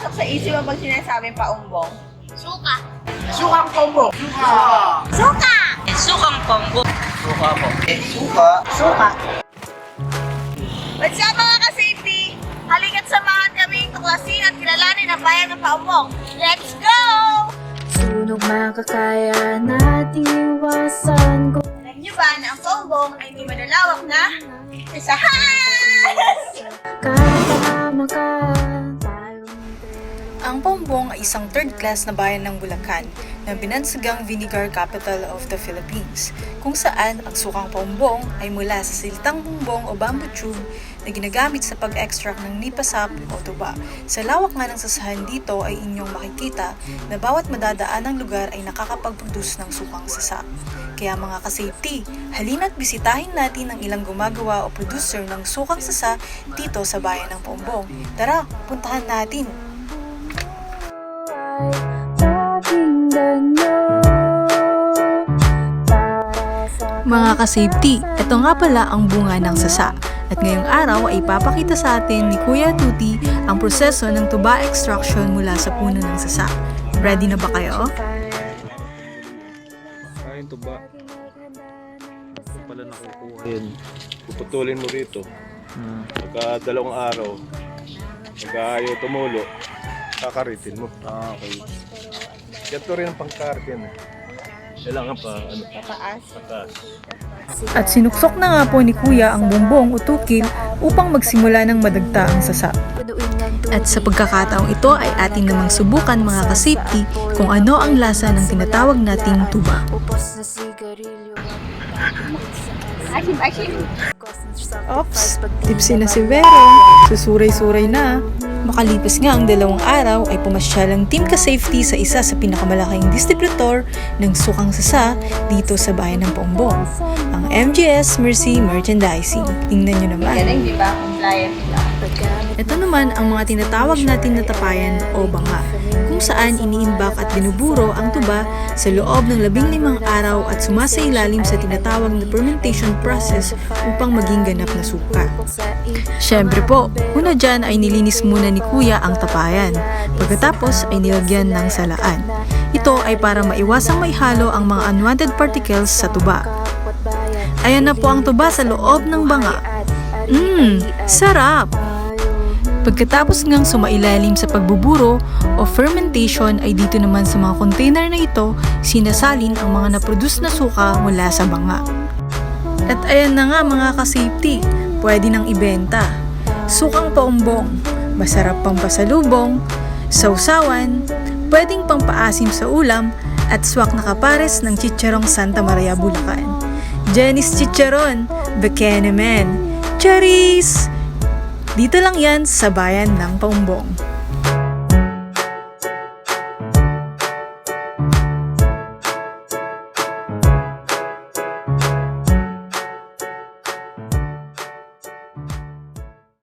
pumapasok sa isip mo pag sinasabing paumbong? Suka. Sukang combo. Suka! Sukang panggo. Suka po. Suka. Suka. What's up mga ka-safety? Halika't samahan kaming tuklasin at kilalanin ang bayan ng paumbong. Let's go! Sunog makakaya nating iwasan ko. Alam niyo ba na ang paumbong ay may malalawak na isahan? Kasama ka tayong Ang Paumbong ay isang third-class na bayan ng Bulacan na binansagang vinegar capital of the Philippines, kung saan ang sukang paumbong ay mula sa silitang bumbong o bamboo tube na ginagamit sa pag-extract ng nipasap o tuba. Sa lawak nga ng sasahan dito ay inyong makikita na bawat madadaan ng lugar ay nakakapag-produce ng sukang sasa. Kaya mga ka-safety, halina't bisitahin natin ang ilang gumagawa o producer ng sukang sasa dito sa bayan ng Paumbong. Tara, puntahan natin! pakinggan mo. Mga ka-safety, ito nga pala ang bunga ng sasa. At ngayong araw ay ipapakita sa atin ni Kuya Tuti ang proseso ng tuba extraction mula sa puno ng sasa. Ready na ba kayo? Kain tuba. Ito pala nakukuha yan. Puputulin mo rito. Pagka 2 araw, pagka ayaw tumulo, kakaritin mo. Okay. Ganito rin ang pangkarit yan. Kailangan pa, pataas. At sinuksok na nga po ni Kuya ang bumbong o tukil upang magsimula ng madagta ang sasa. At sa pagkakataong ito ay atin namang subukan mga ka-safety kung ano ang lasa ng tinatawag nating tuba. Upos na sigarilyo. Ops, tipsy na si Vero. Susuray-suray na. Makalipas nga ang 2 araw ay pumasyal ang team ka-safety sa isa sa pinakamalaking distributor ng sukang sasa dito sa bayan ng Paumbong, ang MGS Mercy Merchandising. Tingnan nyo naman. Galing, di ba? Compliant sila. Ito naman ang mga tinatawag natin na tapayan o banga, kung saan iniimbak at binuburo ang tuba sa loob ng 15 araw at sumasailalim sa tinatawag na fermentation process upang maging ganap na suka. Siyempre po, una dyan ay nilinis muna ni Kuya ang tapayan, pagkatapos ay nilagyan ng salaan. Ito ay para maiwasang maihalo ang mga unwanted particles sa tuba. Ayan na po ang tuba sa loob ng banga. Sarap! Pagkatapos ngang sumailalim sa pagbuburo o fermentation ay dito naman sa mga container na ito sinasalin ang mga naproduce na suka mula sa banga. At ayan na nga mga ka-safety, pwede nang ibenta. Sukang paumbong, masarap pang pasalubong, sausawan, pwedeng pampaasim sa ulam at swak na kapares ng chicharong Santa Maria, Bulacan. Jenny's Chicharon, Bacana Man, Charis! Dito lang yan sa bayan ng Paumbong.